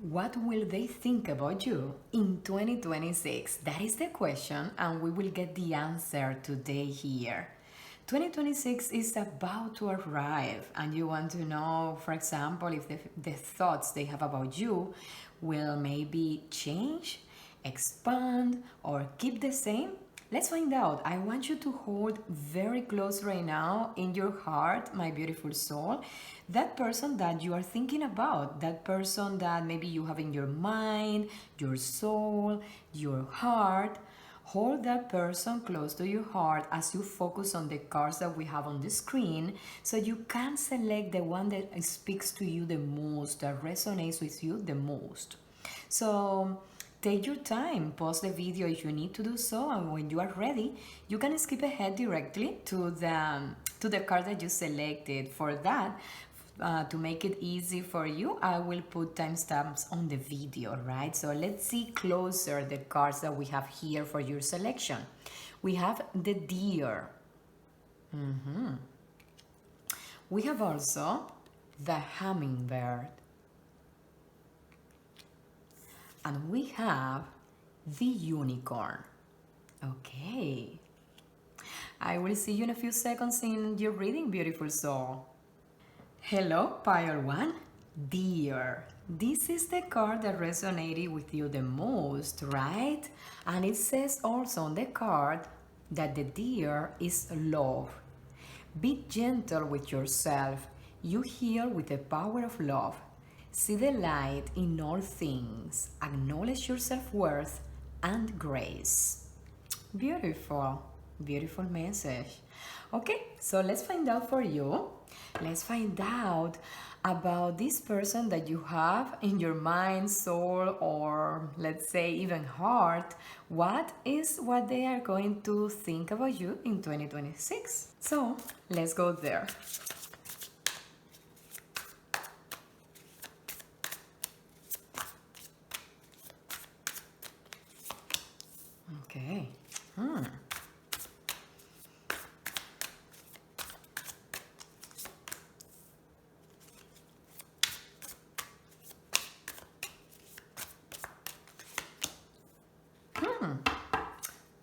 What will they think about you in 2026? That is the question, and we will get the answer today here. 2026 is about to arrive, and you want to know, for example, if the thoughts they have about you will maybe change, expand, or keep the same. Let's find out. I want you to hold very close right now in your heart, my beautiful soul, that person that you are thinking about, that person that maybe you have in your mind, your soul, your heart. Hold that person close to your heart as you focus on the cards that we have on the screen so you can select the one that speaks to you the most, that resonates with you the most. So take your time, pause the video if you need to do so, and when you are ready, you can skip ahead directly to the card that you selected. For that, to make it easy for you, I will put timestamps on the video, right? So let's see closer the cards that we have here for your selection. We have the deer. We have also the hummingbird. And we have the unicorn. Okay. I will see you in a few seconds in your reading, beautiful soul. Hello, pile one. Deer. This is the card that resonated with you the most, right? And it says also on the card that the deer is love. Be gentle with yourself. You heal with the power of love. See the light in all things. Acknowledge your self-worth and grace. Beautiful, beautiful message. Okay, so let's find out for you. Let's find out about this person that you have in your mind, soul, or let's say even heart. What is what they are going to think about you in 2026? So let's go there. Okay.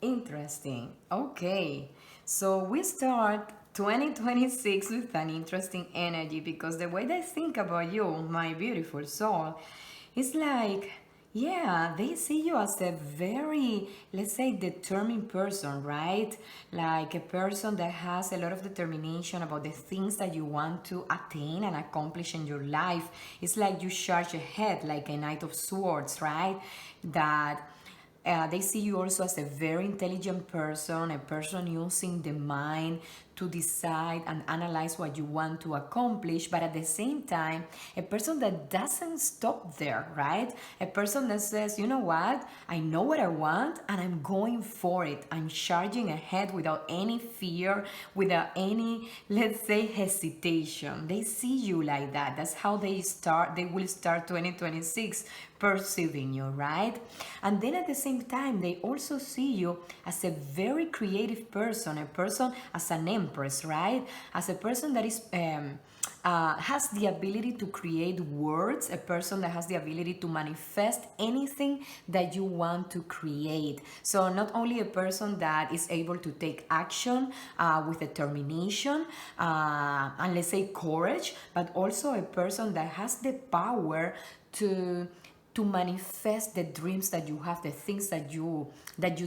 Interesting. Okay. So we start 2026 with an interesting energy because the way they think about you, my beautiful soul, is like, yeah, they see you as a very, let's say, determined person, right? Like a person that has a lot of determination about the things that you want to attain and accomplish in your life. It's like you charge ahead, like a Knight of Swords, right? That they see you also as a very intelligent person, a person using the mind to decide and analyze what you want to accomplish, but at the same time, a person that doesn't stop there, right? A person that says, you know what, I know what I want and I'm going for it. I'm charging ahead without any fear, without any, let's say, hesitation. They see you like that. That's how they will start 2026 perceiving you, right? And then at the same time, they also see you as a very creative person, a person as an empress, right? As a person that is has the ability to create words, a person that has the ability to manifest anything that you want to create. So not only a person that is able to take action with determination and let's say courage, but also a person that has the power to manifest the dreams that you have, the things that you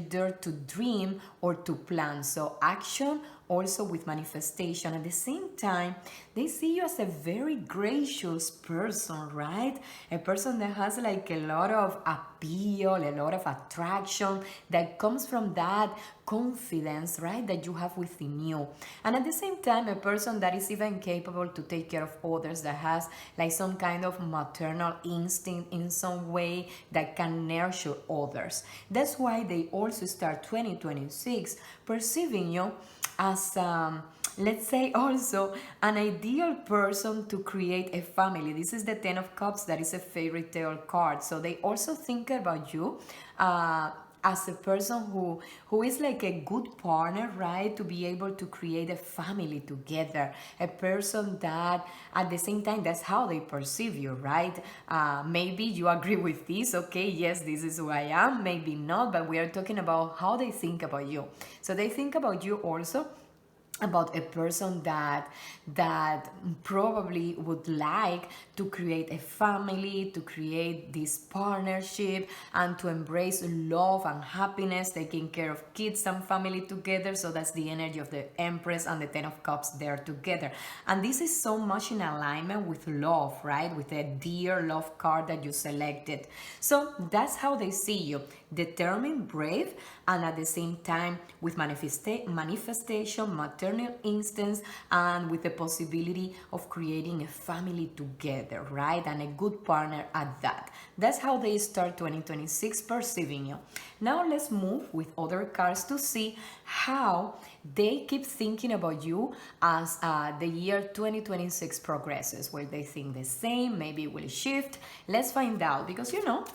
dare to dream or to plan. So action also with manifestation. At the same time, they see you as a very gracious person, right? A person that has like a lot of appeal, a lot of attraction that comes from that confidence, right, that you have within you. And at the same time, a person that is even capable to take care of others, that has like some kind of maternal instinct in some way that can nurture others. That's why they also start 2026 perceiving you as let's say also an ideal person to create a family. This is the 10 of Cups, that is a fairy tale card. So they also think about you as a person who is like a good partner, right? To be able to create a family together, a person that at the same time, that's how they perceive you, right? Maybe you agree with this. Okay, yes, this is who I am. Maybe not, but we are talking about how they think about you. So they think about you also about a person that probably would like to create a family, to create this partnership, and to embrace love and happiness, taking care of kids and family together. So that's the energy of the Empress and the Ten of Cups there together. And this is so much in alignment with love, right? With the dear love card that you selected. So that's how they see you: determined, brave, and at the same time with manifestation, maternal instincts, and with the possibility of creating a family together, right? And a good partner at that. That's how they start 2026 perceiving you. Now let's move with other cards to see how they keep thinking about you as the year 2026 progresses. Will they think the same? Maybe it will shift. Let's find out, because you know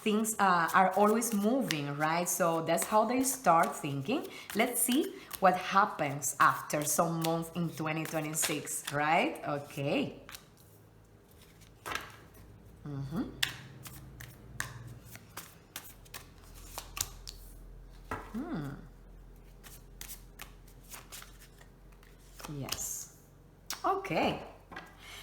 things are always moving, right? So that's how they start thinking. Let's see what happens after some months in 2026, right? Okay. Yes. Okay.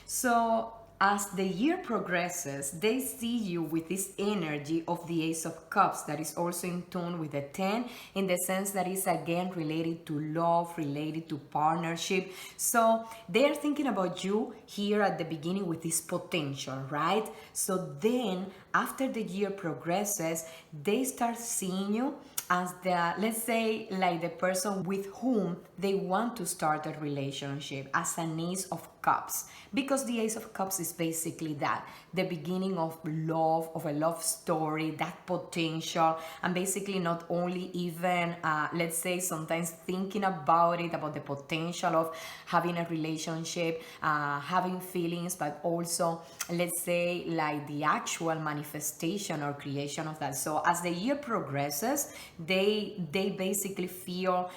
So as the year progresses, they see you with this energy of the Ace of Cups that is also in tune with the 10, in the sense that is again related to love, related to partnership. So they are thinking about you here at the beginning with this potential, right? So then after the year progresses, they start seeing you as the, let's say, like the person with whom they want to start a relationship, as an Ace of Cups, because the Ace of Cups is basically that, the beginning of love, of a love story, that potential, and basically not only even let's say sometimes thinking about it, about the potential of having a relationship, having feelings, but also let's say like the actual manifestation or creation of that. So as the year progresses, they basically feel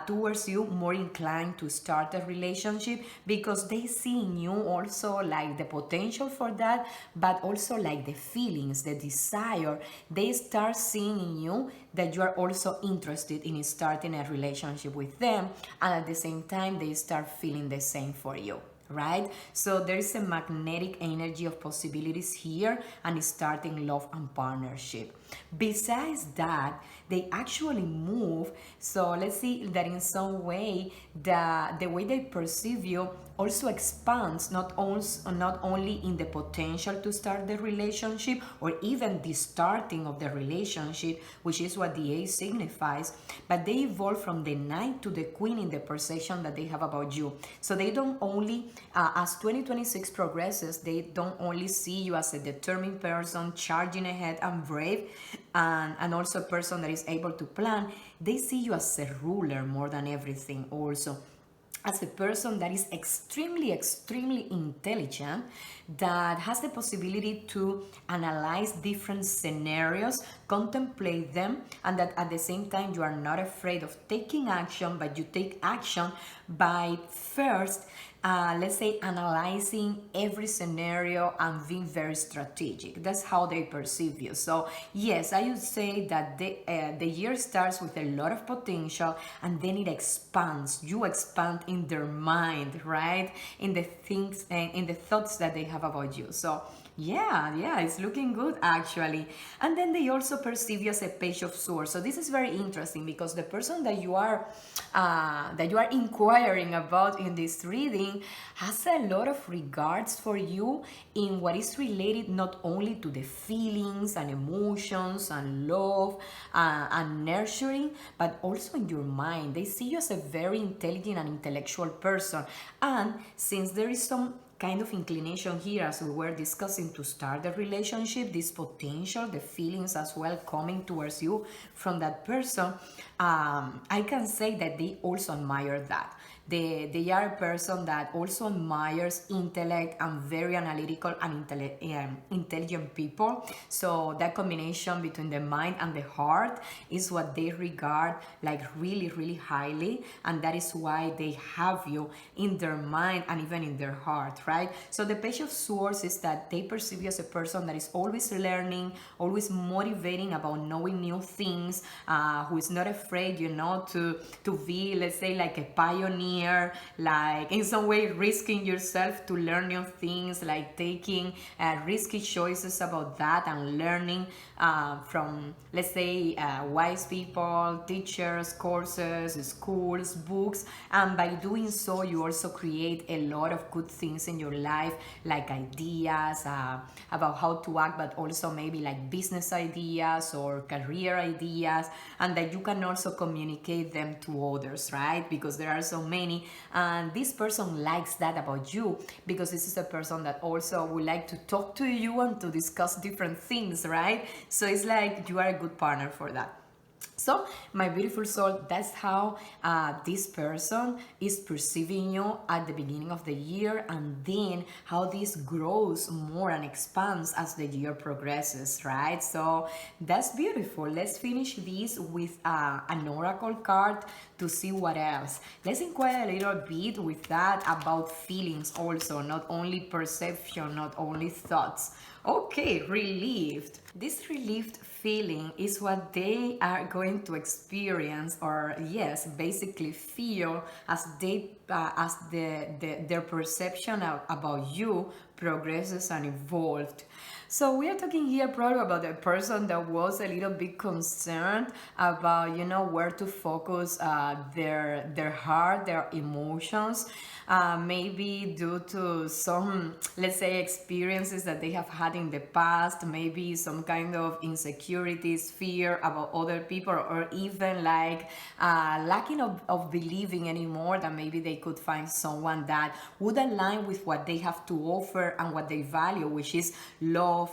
towards you more inclined to start a relationship, because they see in you also like the potential for that, but also like the feelings, the desire. They start seeing in you that you are also interested in starting a relationship with them, and at the same time they start feeling the same for you, right? So there is a magnetic energy of possibilities here, and starting love and partnership. Besides that, they actually move. So let's see that in some way the way they perceive you also expands, not only in the potential to start the relationship, or even the starting of the relationship, which is what the Ace signifies, but they evolve from the Knight to the Queen in the perception that they have about you. So they don't only, as 2026 progresses, they don't only see you as a determined person, charging ahead and brave, and also a person that is able to plan. They see you as a ruler more than everything, also as a person that is extremely intelligent, that has the possibility to analyze different scenarios, contemplate them, and that at the same time you are not afraid of taking action, but you take action by first let's say analyzing every scenario and being very strategic. That's how they perceive you. So yes, I would say that the year starts with a lot of potential, and then it expands. You expand in their mind, right? In the things and in the thoughts that they have about you. So yeah, it's looking good actually. And then they also perceive you as a Page of Swords. So this is very interesting, because the person that you are inquiring about in this reading has a lot of regards for you in what is related not only to the feelings and emotions and love and nurturing, but also in your mind. They see you as a very intelligent and intellectual person. And since there is some kind of inclination here, as we were discussing, to start the relationship, this potential, the feelings as well coming towards you from that person, I can say that they also admire that. They are a person that also admires intellect and very analytical and intelligent people. So that combination between the mind and the heart is what they regard like really, really highly, and that is why they have you in their mind and even in their heart, right? So the Page of Swords is that they perceive you as a person that is always learning, always motivating about knowing new things, who is not afraid, to be, let's say, like a pioneer, like in some way risking yourself to learn new things, like taking risky choices about that and learning from, let's say, wise people, teachers, courses, schools, books, and by doing so you also create a lot of good things in your life, like ideas about how to act, but also maybe like business ideas or career ideas, and that you can also communicate them to others, right? Because there are so many, and this person likes that about you, because this is a person that also would like to talk to you and to discuss different things, right? So it's like you are a good partner for that. So, my beautiful soul, that's how this person is perceiving you at the beginning of the year, and then how this grows more and expands as the year progresses, right? So, that's beautiful. Let's finish this with an oracle card to see what else. Let's inquire a little bit with that about feelings also, not only perception, not only thoughts. Okay, relieved. This relieved feeling is what they are going to experience, or yes, basically feel as their perception about you progresses and evolved. So we are talking here probably about a person that was a little bit concerned about, where to focus their heart, their emotions, maybe due to some, let's say, experiences that they have had in the past, maybe some kind of insecurities, fear about other people, or even like lacking of believing anymore that maybe they could find someone that would align with what they have to offer and what they value, which is love,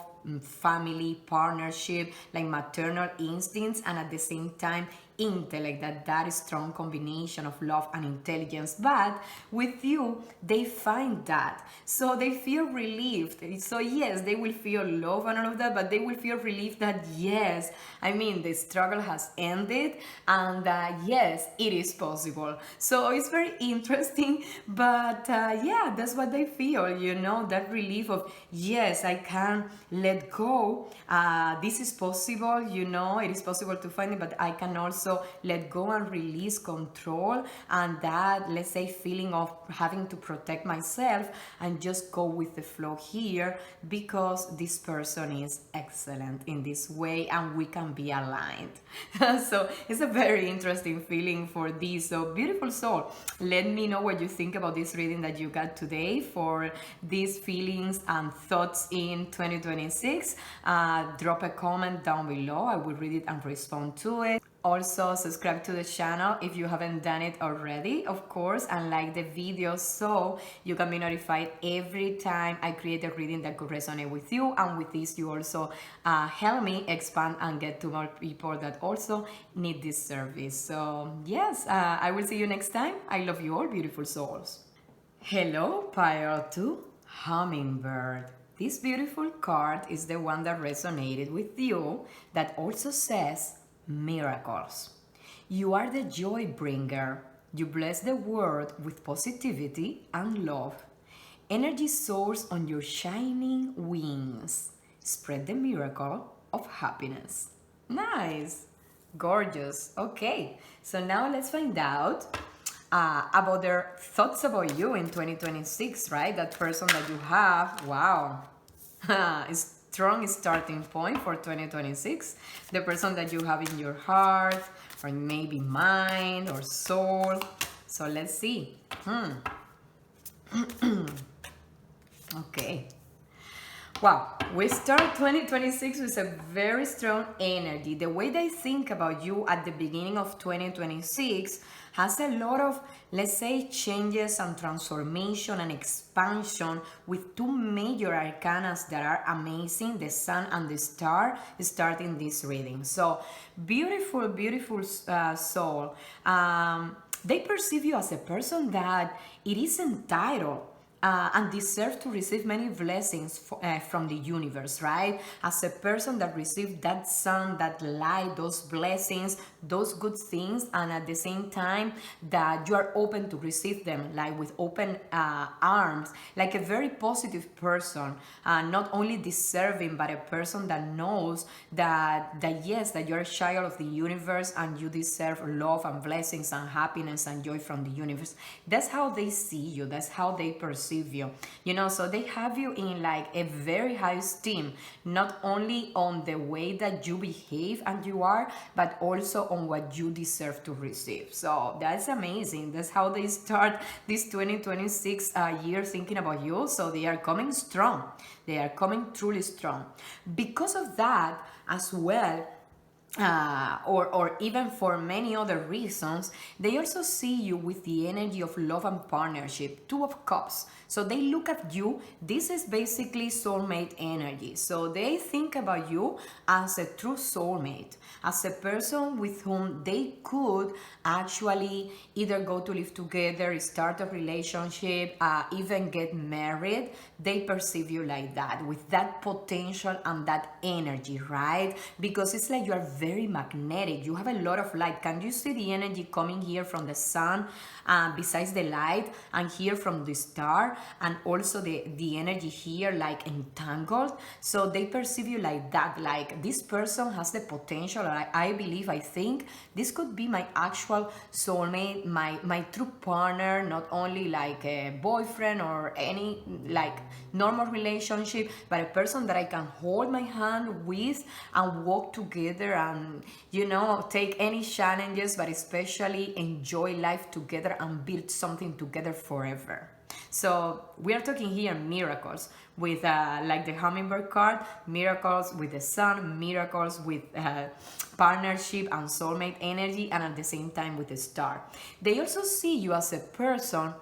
family, partnership, like maternal instincts, and at the same time intellect, that is strong combination of love and intelligence. But with you, they find that, so they feel relieved. So yes, they will feel love and all of that, but they will feel relieved that yes, I mean, the struggle has ended, and yes, it is possible. So it's very interesting, but yeah, that's what they feel, that relief of yes, I can let go, this is possible, it is possible to find it, but I can also let go and release control, and that, let's say, feeling of having to protect myself and just go with the flow here, because this person is excellent in this way and we can be aligned. So it's a very interesting feeling for this. So beautiful soul, let me know what you think about this reading that you got today for these feelings and thoughts in 2026. Drop a comment down below, I will read it and respond to it. Also, subscribe to the channel if you haven't done it already, of course, and like the video so you can be notified every time I create a reading that could resonate with you. And with this, you also help me expand and get to more people that also need this service. So yes, I will see you next time. I love you all, beautiful souls. Hello, Pile 2, Hummingbird. This beautiful card is the one that resonated with you, that also says miracles. You are the joy bringer. You bless the world with positivity and love. Energy soars on your shining wings. Spread the miracle of happiness. Nice. Gorgeous. Okay, so now let's find out about their thoughts about you in 2026, right? That person that you have. Wow. Strong starting point for 2026. The person that you have in your heart, or maybe mind or soul. So let's see. Okay. Wow, we start 2026 with a very strong energy. The way they think about you at the beginning of 2026 has a lot of, let's say, changes and transformation and expansion, with two major arcanas that are amazing, the sun and the star, starting this reading. So beautiful, beautiful soul. They perceive you as a person that it is entitled and deserve to receive many blessings from the universe, right? As a person that received that sun, that light, those blessings, those good things, and at the same time that you are open to receive them, like with open arms, like a very positive person, not only deserving, but a person that knows that yes, that you're a child of the universe and you deserve love and blessings and happiness and joy from the universe. That's how they see you. That's how they perceive you, so they have you in like a very high esteem, not only on the way that you behave and you are, but also on what you deserve to receive. So that's amazing. That's how they start this 2026 year thinking about you. So they are coming strong. They are coming truly strong. Because of that as well, or even for many other reasons, they also see you with the energy of love and partnership, Two of Cups. So they look at you. This is basically soulmate energy. So they think about you as a true soulmate, as a person with whom they could actually either go to live together, start a relationship, even get married. They perceive you like that, with that potential and that energy, right? Because it's like you are very magnetic. You have a lot of light. Can you see the energy coming here from the sun, besides the light, and here from the star, and also the energy here like entangled? So they perceive you like that, like this person has the potential. I believe, I think this could be my actual soulmate, my true partner, not only like a boyfriend or any like normal relationship, but a person that I can hold my hand with and walk together and take any challenges, but especially enjoy life together and build something together forever. So we are talking here miracles with like the Hummingbird card, miracles with the sun, miracles with partnership and soulmate energy, and at the same time with the star. They also see you as a person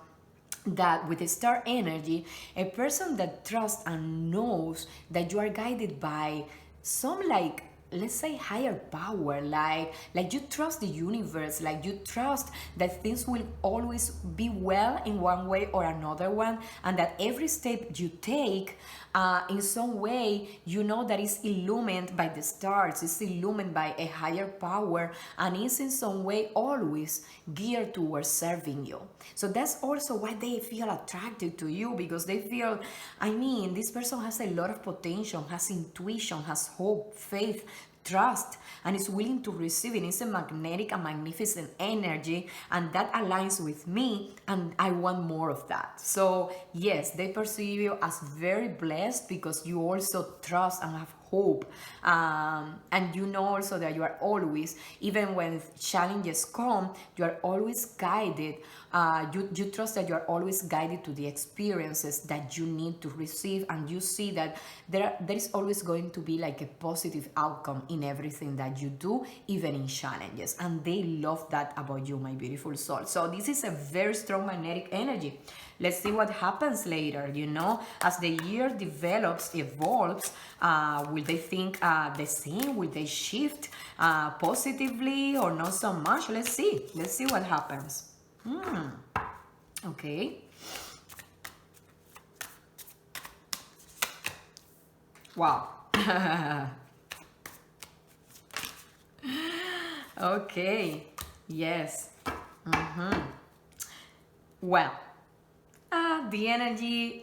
that with the star energy, a person that trusts and knows that you are guided by some, like, let's say, higher power, like you trust the universe, like you trust that things will always be well in one way or another one, and that every step you take in some way, that is illumined by the stars, is illumined by a higher power, and is in some way always geared towards serving you. So that's also why they feel attracted to you, because they feel, this person has a lot of potential, has intuition, has hope, faith, trust, and is willing to receive it. It's a magnetic and magnificent energy, and that aligns with me, and I want more of that. So yes, they perceive you as very blessed because you also trust and have hope, and also that you are always, even when challenges come, you are always guided. You trust that you are always guided to the experiences that you need to receive, and you see that there is always going to be like a positive outcome in everything that you do, even in challenges, and they love that about you, my beautiful soul. So this is a very strong magnetic energy. Let's see what happens later, as the year develops, evolves. Will they think the same? Will they shift positively or not so much? Let's see what happens. Okay. Wow. Okay. Yes. Well, the energy,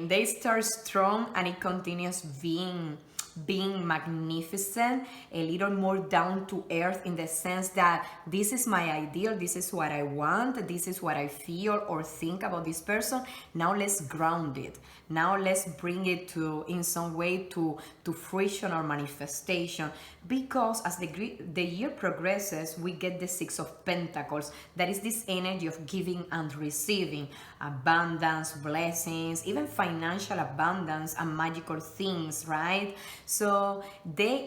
they start strong and it continues being magnificent, a little more down to earth, in the sense that this is my ideal, this is what I want, this is what I feel or think about this person. Now let's ground it. Now let's bring it to, in some way, to fruition or manifestation, because as the year progresses, we get the Six of Pentacles. That is this energy of giving and receiving, abundance, blessings, even financial abundance and magical things, right? So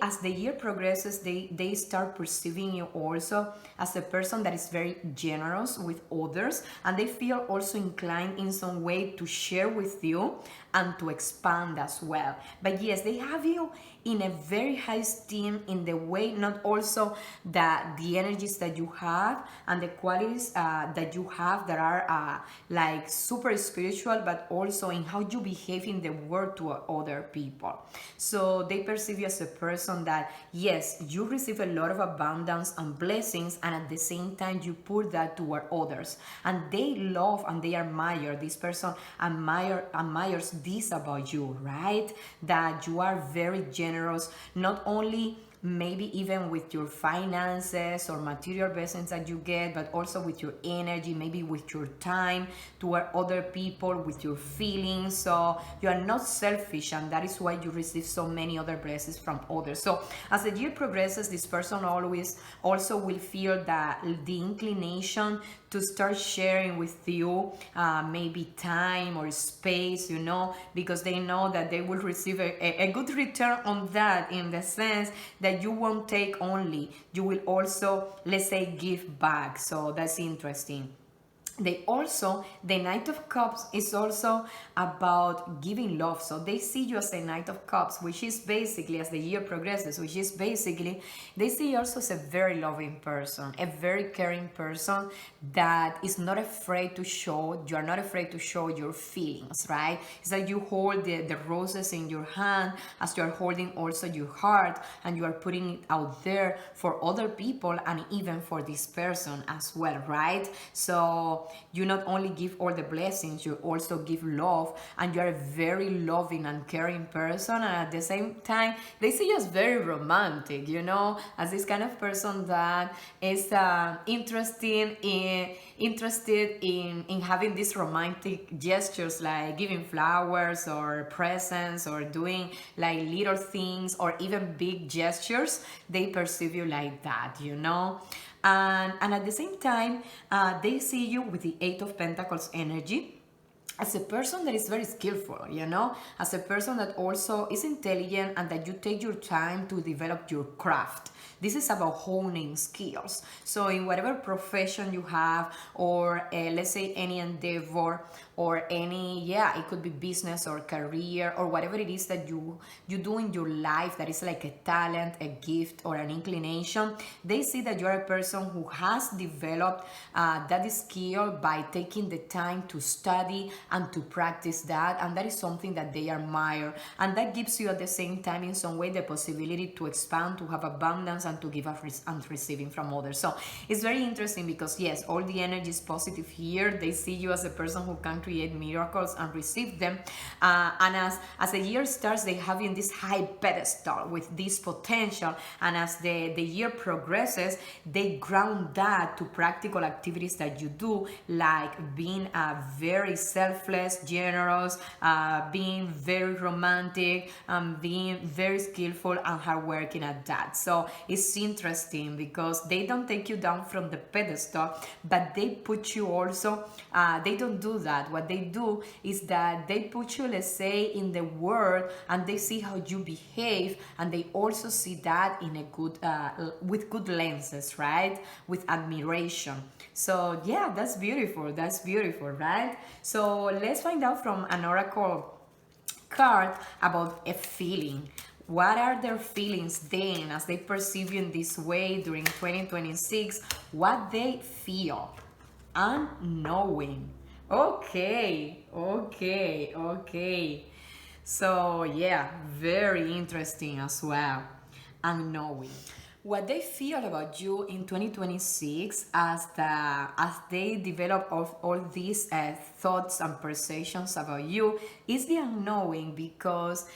as the year progresses, they start perceiving you also as a person that is very generous with others, and they feel also inclined in some way to share with you and to expand as well. But yes, they have you in a very high esteem in the way, not also that the energies that you have and the qualities that you have that are like super spiritual, but also in how you behave in the world to other people. So they perceive you as a person that, yes, you receive a lot of abundance and blessings, and at the same time you put that toward others, and they love and they admire. This person admires this about you, right? That you are very generous, not only maybe even with your finances or material blessings that you get, but also with your energy, maybe with your time toward other people, with your feelings. So you are not selfish, and that is why you receive so many other blessings from others. So as the year progresses, this person always also will feel that the inclination to start sharing with you maybe time or space, because they know that they will receive a good return on that, in the sense that you won't take only, you will also, let's say, give back. So that's interesting. The Knight of Cups is also about giving love. So they see you as a Knight of Cups, which is basically, as the year progresses, which is basically, they see you also as a very loving person, a very caring person that is not afraid to show, you are not afraid to show your feelings, right? It's like you hold the roses in your hand as you are holding also your heart, and you are putting it out there for other people and even for this person as well, right? So you not only give all the blessings, you also give love, and you are a very loving and caring person. And at the same time, they see you as very romantic, as this kind of person that is interested in having these romantic gestures, like giving flowers or presents or doing like little things or even big gestures. They perceive you like that, And at the same time, they see you with the Eight of Pentacles energy as a person that is very skillful, as a person that also is intelligent, and that you take your time to develop your craft. This is about honing skills. So in whatever profession you have, or let's say any endeavor, or any, it could be business or career, or whatever it is that you do in your life that is like a talent, a gift, or an inclination. They see that you're a person who has developed that skill by taking the time to study and to practice that, and that is something that they admire, and that gives you at the same time in some way the possibility to expand, to have abundance, and to give and receiving from others. So it's very interesting because, yes, all the energy is positive here. They see you as a person who can create miracles and receive them, and as the year starts, they have you in this high pedestal with this potential, and as the year progresses, they ground that to practical activities that you do, like being very selfless, generous, being very romantic, being very skillful and hardworking at that. So it's interesting because they don't take you down from the pedestal, but they put you also, they don't do that. What they do is that they put you, let's say, in the world, and they see how you behave, and they also see that in a good, with good lenses, right? With admiration. So yeah, that's beautiful, right? So let's find out from an oracle card about a feeling. What are their feelings then as they perceive you in this way during 2026? What they feel? Unknowing. Okay. So yeah, very interesting as well. Unknowing. What they feel about you in 2026 as they develop all these thoughts and perceptions about you is the unknowing, because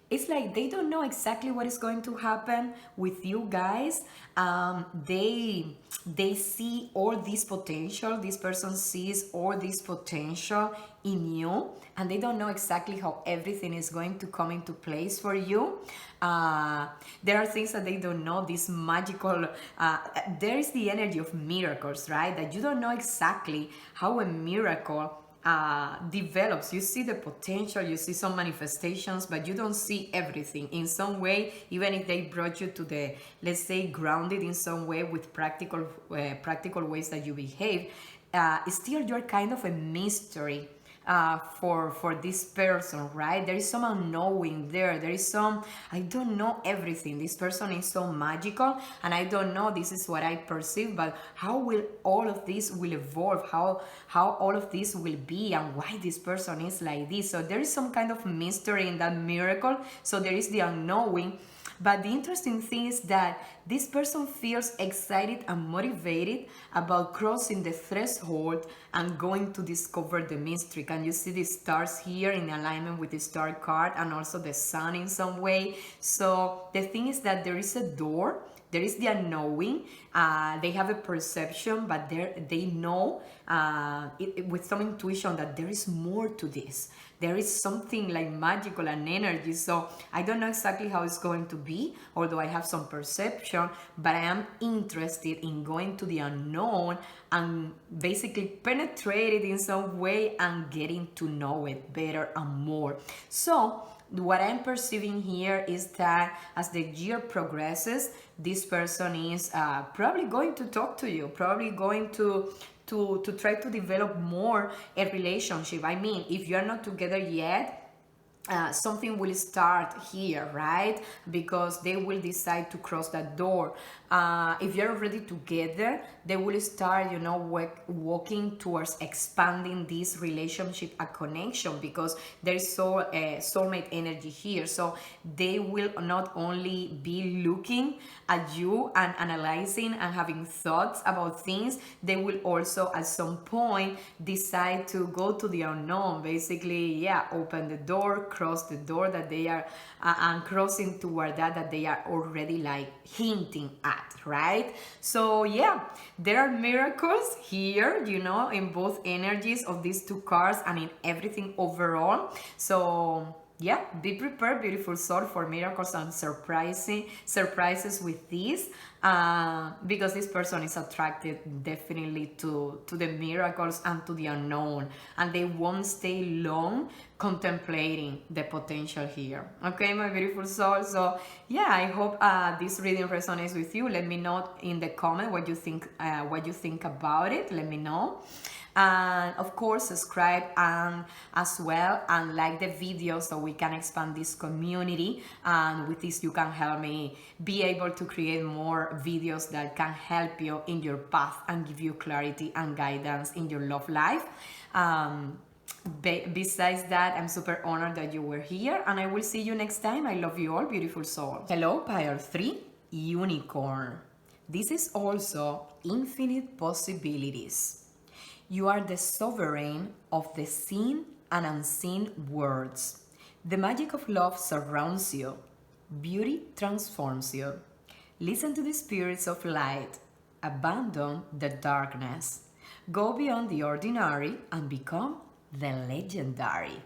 it's like they don't know exactly what is going to happen with you guys. They see all this potential. This person sees all this potential in you, and they don't know exactly how everything is going to come into place for you. There are things that they don't know. This magical, there is the energy of miracles, right? That you don't know exactly how a miracle develops. You see the potential, you see some manifestations, but you don't see everything. In some way, even if they brought you to the, let's say, grounded in some way with practical ways that you behave, still you're kind of a mystery for this person, right? There is some unknowing there. There is some, I don't know everything. This person is so magical, and I don't know, this is what I perceive, but how will all of this will evolve? How all of this will be, and why this person is like this? So there is some kind of mystery in that miracle. So there is the unknowing. But the interesting thing is that this person feels excited and motivated about crossing the threshold and going to discover the mystery. Can you see the stars here in alignment with the star card, and also the sun in some way? So the thing is that there is a door. There is the unknowing. They have a perception, but they know with some intuition that there is more to this. There is something like magical and energy. So I don't know exactly how it's going to be, although I have some perception, but I am interested in going to the unknown and basically penetrate it in some way and getting to know it better and more. So what I'm perceiving here is that as the year progresses, this person is probably going to talk to you, probably going to try to develop more a relationship. I mean, if you're not together yet, something will start here, right? Because they will decide to cross that door. If you're already together, they will start, walking towards expanding this relationship, a connection, because there is soulmate energy here. So they will not only be looking at you and analyzing and having thoughts about things, they will also at some point decide to go to the unknown. Basically, open the door, cross the door that they are and crossing toward that they are already like hinting at, right? So there are miracles here, in both energies of these two cards and in everything overall. So be prepared, beautiful soul, for miracles and surprises with this, because this person is attracted definitely to the miracles and to the unknown, and they won't stay long contemplating the potential here. Okay, my beautiful soul. So I hope this reading resonates with you. Let me know in the comment what you think about it. Let me know. And of course, subscribe as well, and like the video so we can expand this community. And with this, you can help me be able to create more videos that can help you in your path and give you clarity and guidance in your love life. Besides that, I'm super honored that you were here, and I will see you next time. I love you all, beautiful souls. Hello, Pile 3, Unicorn. This is also infinite possibilities. You are the sovereign of the seen and unseen worlds. The magic of love surrounds you. Beauty transforms you. Listen to the spirits of light. Abandon the darkness. Go beyond the ordinary and become the legendary.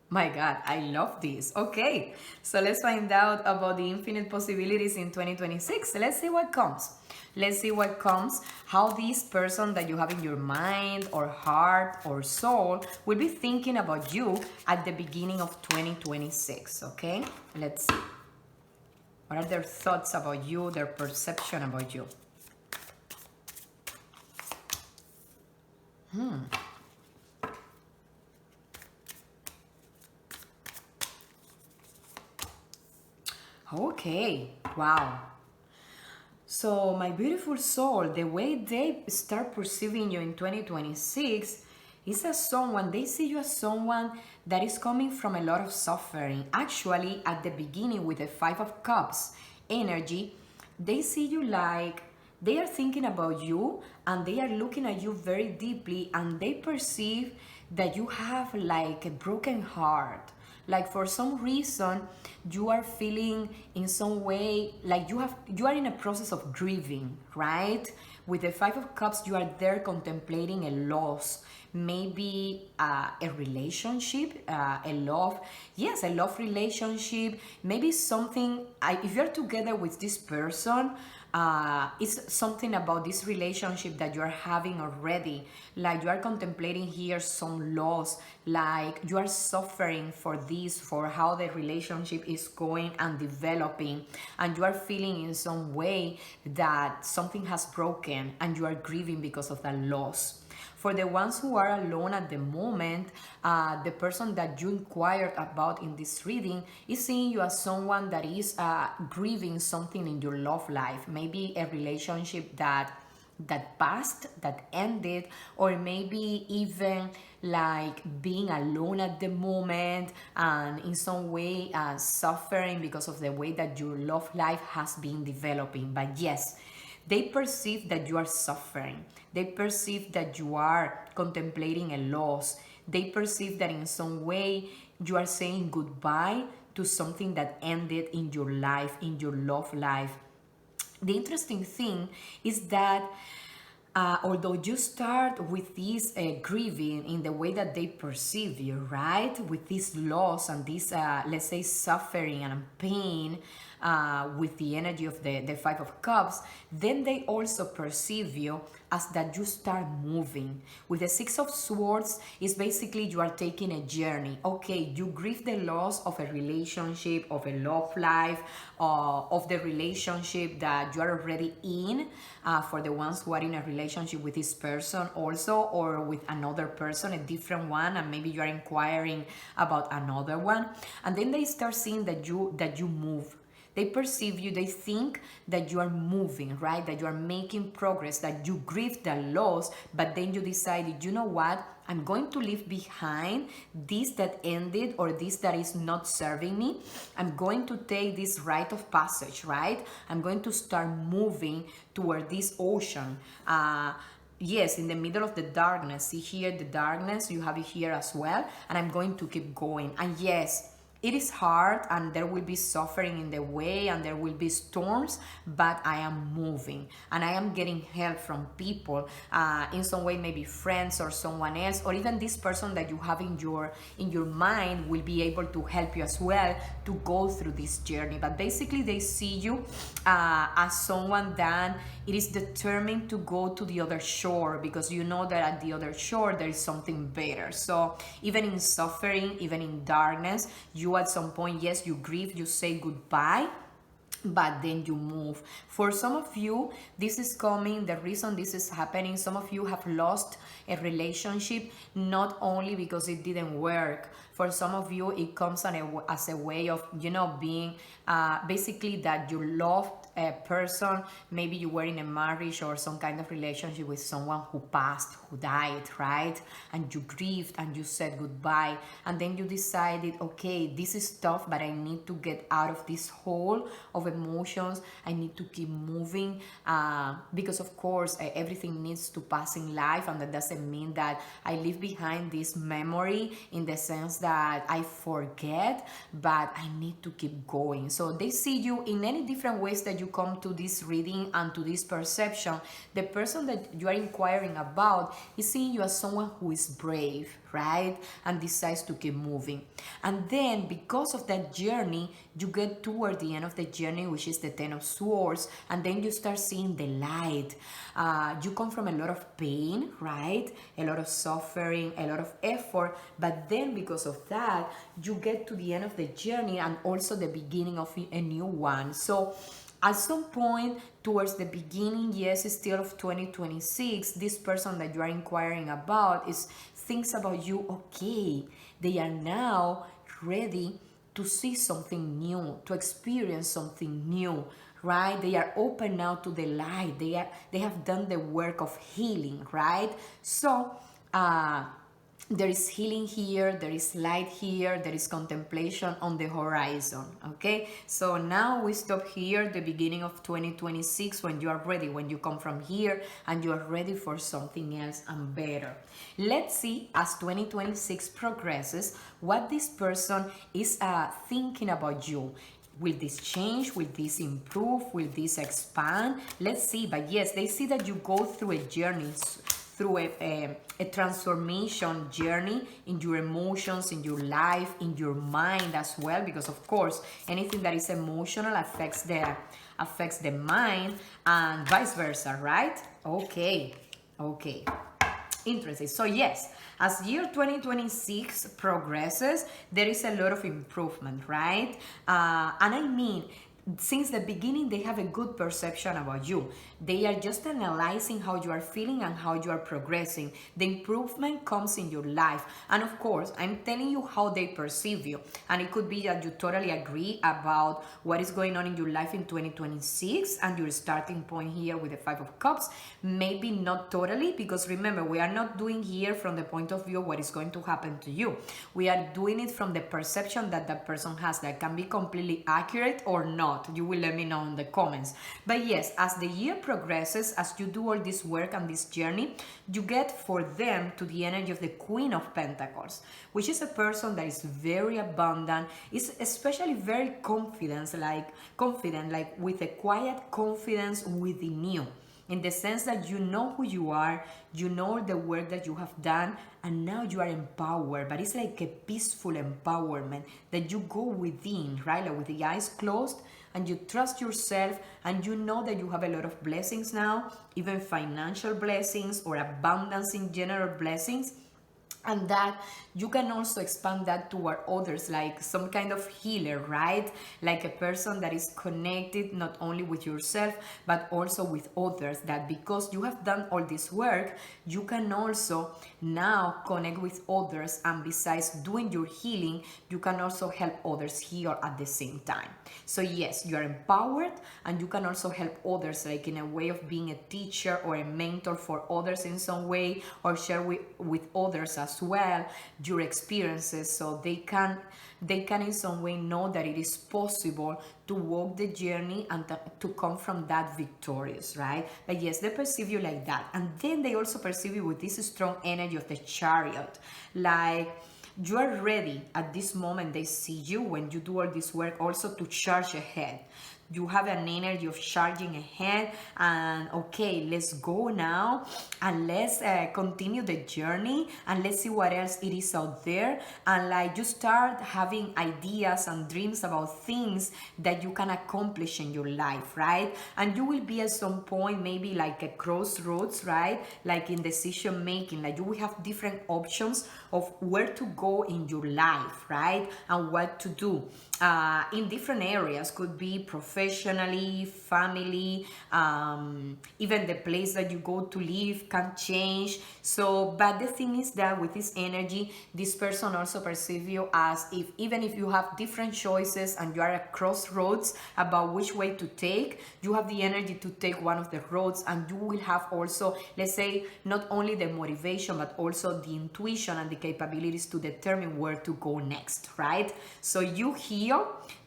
My God, I love this. Okay, so let's find out about the infinite possibilities in 2026. Let's see what comes. Let's see what comes, how this person that you have in your mind or heart or soul will be thinking about you at the beginning of 2026, okay? Let's see. What are their thoughts about you, their perception about you? Okay, wow. So my beautiful soul, the way they start perceiving you in 2026 is as someone, they see you as someone that is coming from a lot of suffering. Actually, at the beginning with the Five of Cups energy, they see you like they are thinking about you and they are looking at you very deeply, and they perceive that you have like a broken heart. Like for some reason you are feeling in some way like you are in a process of grieving, right? With the Five of Cups, you are there contemplating a loss, maybe a relationship, a love relationship, maybe something. If you're together with this person, it's something about this relationship that you're having already. Like you are contemplating here some loss, like you are suffering for this, for how the relationship is going and developing, and you are feeling in some way that something has broken and you are grieving because of that loss. For the ones who are alone at the moment, the person that you inquired about in this reading is seeing you as someone that is grieving something in your love life, maybe a relationship that passed, that ended, or maybe even like being alone at the moment and in some way suffering because of the way that your love life has been developing. But yes, they perceive that you are suffering. They perceive that you are contemplating a loss. They perceive that in some way you are saying goodbye to something that ended in your life, in your love life. The interesting thing is that although you start with this grieving in the way that they perceive you, right? With this loss and this, let's say, suffering and pain, with the energy of the Five of Cups, then they also perceive you as that you start moving. With the Six of Swords, it's basically you are taking a journey. Okay, you grieve the loss of a relationship, of a love life, of the relationship that you are already in, for the ones who are in a relationship with this person also, or with another person, a different one, and maybe you are inquiring about another one. And then they start seeing that you move. They perceive you, they think that you are moving, right? That you are making progress, that you grieve the loss, but then you decided, you know what? I'm going to leave behind this that ended or this that is not serving me. I'm going to take this rite of passage, right? I'm going to start moving toward this ocean. Yes, in the middle of the darkness. See here the darkness, you have it here as well. And I'm going to keep going. And yes, it is hard and there will be suffering in the way and there will be storms, but I am moving and I am getting help from people, in some way, maybe friends or someone else, or even this person that you have in your mind will be able to help you as well to go through this journey. But basically they see you as someone that it is determined to go to the other shore, because you know that at the other shore there is something better. So even in suffering, even in darkness, you at some point, yes, you grieve, you say goodbye, but then you move. For some of you, this is coming, the reason this is happening, some of you have lost a relationship not only because it didn't work. For some of you, it comes as a way of, being basically that you loved a person, maybe you were in a marriage or some kind of relationship with someone who passed, who died, right? And you grieved and you said goodbye, and then you decided, okay, this is tough, but I need to get out of this hole of emotions. I need to keep moving, because of course everything needs to pass in life, and that doesn't mean that I leave behind this memory in the sense that I forget, but I need to keep going. So they see you in many different ways that you come to this reading and to this perception. The person that you are inquiring about is seeing you as someone who is brave, right? And decides to keep moving. And then because of that journey, you get toward the end of the journey, which is the Ten of Swords, and then you start seeing the light. You come from a lot of pain, right? A lot of suffering, a lot of effort, but then because of that, you get to the end of the journey and also the beginning of a new one. So at some point towards the beginning, yes, still of 2026, this person that you are inquiring about thinks about you, okay, they are now ready to see something new, to experience something new, right? They are open now to the light. They have done the work of healing, right? So there is healing here, there is light here, there is contemplation on the horizon, okay? So now we stop here, the beginning of 2026, when you are ready, when you come from here and you are ready for something else and better. Let's see, as 2026 progresses, what this person is thinking about you. Will this change? Will this improve? Will this expand? Let's see. But yes, they see that you go through a journey, through a transformation journey in your emotions, in your life, in your mind as well, because of course anything that is emotional affects the mind, and vice versa, right? Okay, interesting. So yes, as year 2026 progresses, there is a lot of improvement, right? And I mean, since the beginning they have a good perception about you. They are just analyzing how you are feeling and how you are progressing. The improvement comes in your life, and of course I'm telling you how they perceive you, and it could be that you totally agree about what is going on in your life in 2026 and your starting point here with the Five of Cups. Maybe not totally, because remember, we are not doing here from the point of view of what is going to happen to you. We are doing it from the perception that that person has, that can be completely accurate or not. You will let me know in the comments. But yes, as the year progresses, as you do all this work and this journey, you get for them to the energy of the Queen of Pentacles, which is a person that is very abundant, is especially very confident, like with a quiet confidence within you, in the sense that you know who you are, you know the work that you have done, and now you are empowered. But it's like a peaceful empowerment that you go within, right? Like with the eyes closed, and you trust yourself, and you know that you have a lot of blessings now, even financial blessings or abundance in general blessings, and that you can also expand that toward others, like some kind of healer, right? Like a person that is connected not only with yourself but also with others, that because you have done all this work, you can also now connect with others, and besides doing your healing, you can also help others heal at the same time. So yes, you are empowered, and you can also help others, like in a way of being a teacher or a mentor for others in some way, or share with others as well your experiences, so they can in some way know that it is possible to walk the journey and to come from that victorious, right? But yes, they perceive you like that. And then they also perceive you with this strong energy of the Chariot, like you are ready at this moment. They see you when you do all this work also to charge ahead. You have an energy of charging ahead, and okay, let's go now, and let's continue the journey, and let's see what else it is out there. And like you start having ideas and dreams about things that you can accomplish in your life, right? And you will be at some point maybe like a crossroads, right? Like in decision making, like you will have different options of where to go in your life, right? And what to do in different areas. Could be professionally, family, even the place that you go to live can change. So, but the thing is that with this energy, this person also perceives you as if, even if you have different choices and you are at crossroads about which way to take, you have the energy to take one of the roads, and you will have also, let's say, not only the motivation but also the intuition and the capabilities to determine where to go next, right? So you heal,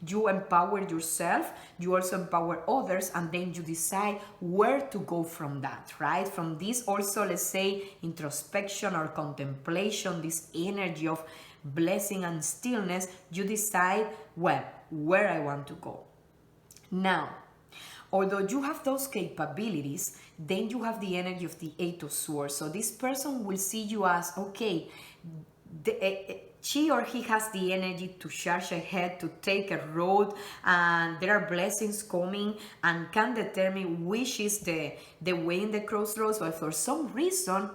you empower yourself, you also empower others, and then you decide where to go from that, right? From this also, let's say, introspection or contemplation, this energy of blessing and stillness, you decide, well, where I want to go. Now, although you have those capabilities, then you have the energy of the Eight of Swords. So this person will see you as, okay, she or he has the energy to charge ahead, to take a road, and there are blessings coming, and can determine which is the way in the crossroads. But for some reason,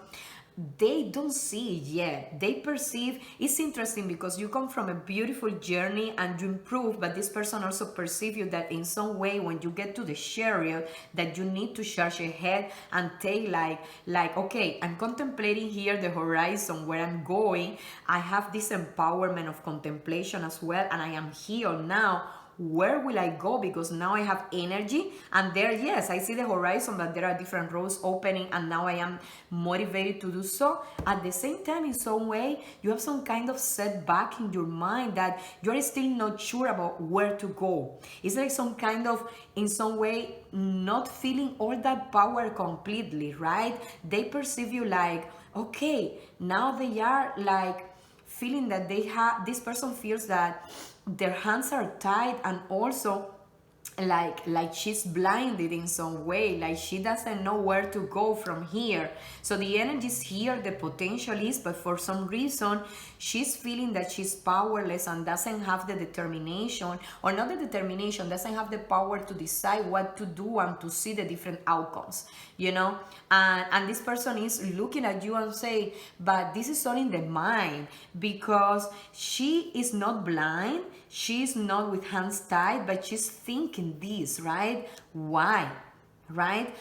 they don't see it yet. They perceive, it's interesting because you come from a beautiful journey and you improve, but this person also perceives you that in some way when you get to the Chariot, that you need to charge ahead and take like okay, I'm contemplating here the horizon where I'm going. I have this empowerment of contemplation as well, and I am healed now. Where will I go? Because now I have energy, and there, yes, I see the horizon, but there are different roads opening, and now I am motivated to do so. At the same time, in some way, you have some kind of setback in your mind that you're still not sure about where to go. It's like some kind of, in some way, not feeling all that power completely, right? They perceive you like, okay, now they are like feeling that they have, this person feels that their hands are tied, and also like she's blinded in some way, like she doesn't know where to go from here. So the energy is here, the potential is, but for some reason she's feeling that she's powerless and doesn't have the determination, or not the determination, doesn't have the power to decide what to do and to see the different outcomes, you know. And this person is looking at you and say, but this is all in the mind, because she is not blind, she's not with hands tied, but she's thinking this, right? Why? Right?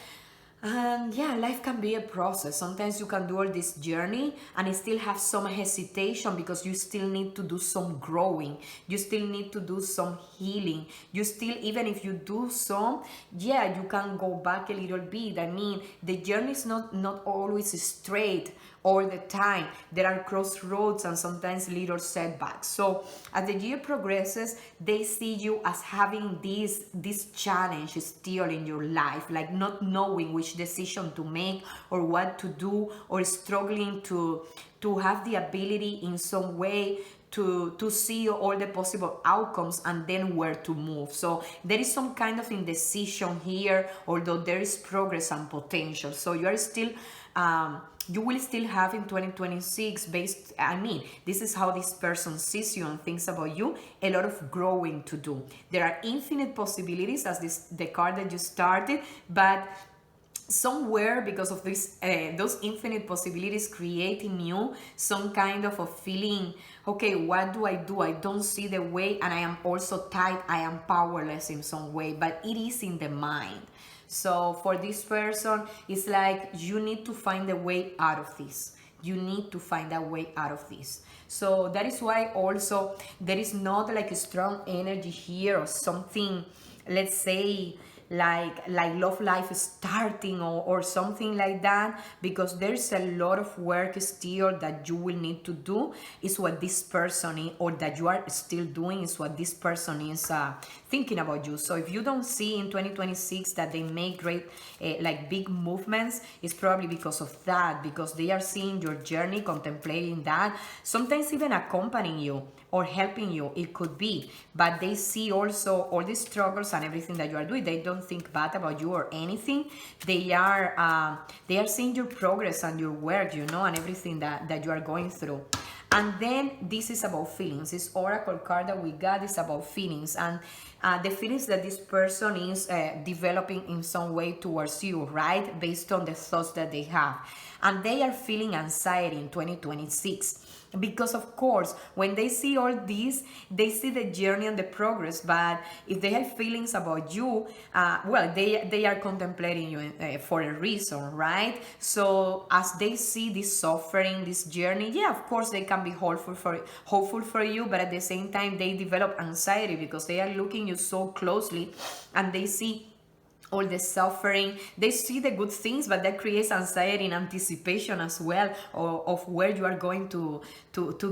And yeah, life can be a process. Sometimes you can do all this journey and you still have some hesitation because you still need to do some growing. You still need to do some healing. You still, even if you do some, yeah, you can go back a little bit. I mean, the journey is not always straight all the time. There are crossroads and sometimes little setbacks. So as the year progresses, they see you as having this challenge still in your life, like not knowing which decision to make or what to do, or struggling to have the ability in some way to see all the possible outcomes and then where to move. So there is some kind of indecision here, although there is progress and potential. So you are still you will still have in 2026, based, I mean, this is how this person sees you and thinks about you, a lot of growing to do. There are infinite possibilities, as the card that you started, but somewhere, because of this those infinite possibilities, creating you some kind of a feeling, okay, what do? I don't see the way, and I am also tight, I am powerless in some way, but it is in the mind. So for this person, it's like you need to find a way out of this. You need to find a way out of this. So that is why also there is not like a strong energy here or something, let's say, like love life starting or something like that, because there's a lot of work still that you will need to do. Is what this person is, or that you are still doing, is what this person is thinking about you. So if you don't see in 2026 that they make great like big movements, it's probably because of that, because they are seeing your journey, contemplating that, sometimes even accompanying you or helping you, it could be, but they see also all the struggles and everything that you are doing. They don't think bad about you or anything. They are seeing your progress and your work, you know, and everything that you are going through. And then this is about feelings. This oracle card that we got is about feelings, and the feelings that this person is developing in some way towards you, right? Based on the thoughts that they have. And they are feeling anxiety in 2026. Because of course, when they see all this, they see the journey and the progress. But if they have feelings about you, well, they are contemplating you for a reason, right? So as they see this suffering, this journey, yeah, of course they can be hopeful for you, but at the same time they develop anxiety because they are looking you so closely, and they see all the suffering. They see the good things, but that creates anxiety and anticipation as well of where you are going to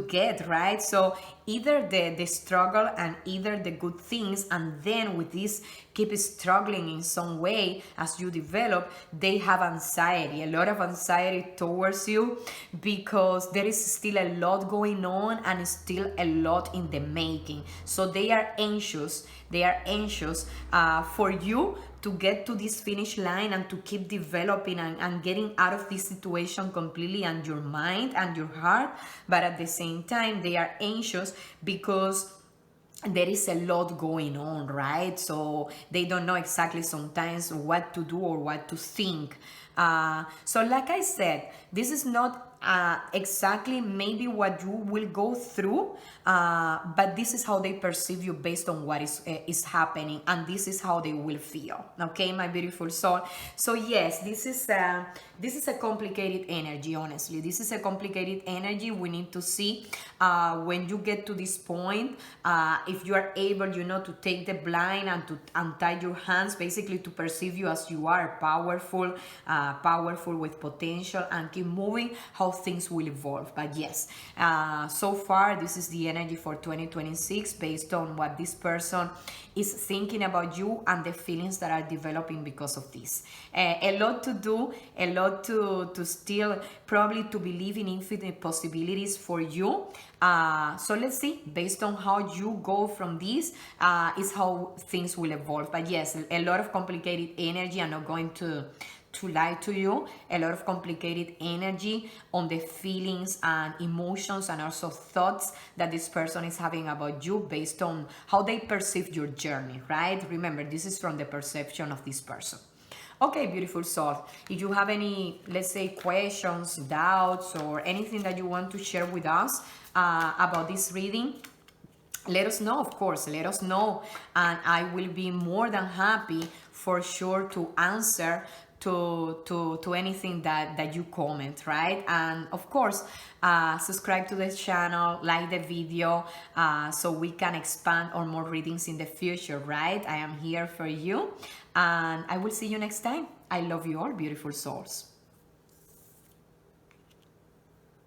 get, right? So either the struggle and either the good things, and then with this keep struggling in some way as you develop, they have anxiety, a lot of anxiety towards you, because there is still a lot going on and still a lot in the making. So they are anxious for you to get to this finish line and to keep developing and getting out of this situation completely, and your mind and your heart. But at the same time, they are anxious because there is a lot going on, right? So they don't know exactly sometimes what to do or what to think. So like I said, this is not exactly maybe what you will go through, but this is how they perceive you based on what is happening, and this is how they will feel. Okay, my beautiful soul. So yes, this is a complicated energy. Honestly, this is a complicated energy. We need to see when you get to this point, if you are able, you know, to take the blind and to untie your hands, basically to perceive you as you are, powerful with potential, and keep moving, how things will evolve. But yes, so far this is the energy for 2026 based on what this person is thinking about you and the feelings that are developing because of this. A lot to do, a lot to still probably to believe in infinite possibilities for you. So let's see, based on how you go from this, is how things will evolve. But yes, a lot of complicated energy. I'm not going to lie to you, a lot of complicated energy on the feelings and emotions and also thoughts that this person is having about you based on how they perceive your journey, right? Remember, this is from the perception of this person. Okay, beautiful soul. If you have any, let's say, questions, doubts, or anything that you want to share with us about this reading, let us know, of course, let us know, and I will be more than happy for sure to answer to anything that you comment, right? And of course, subscribe to the channel, like the video, so we can expand on more readings in the future, right? I am here for you, and I will see you next time. I love you all, beautiful souls.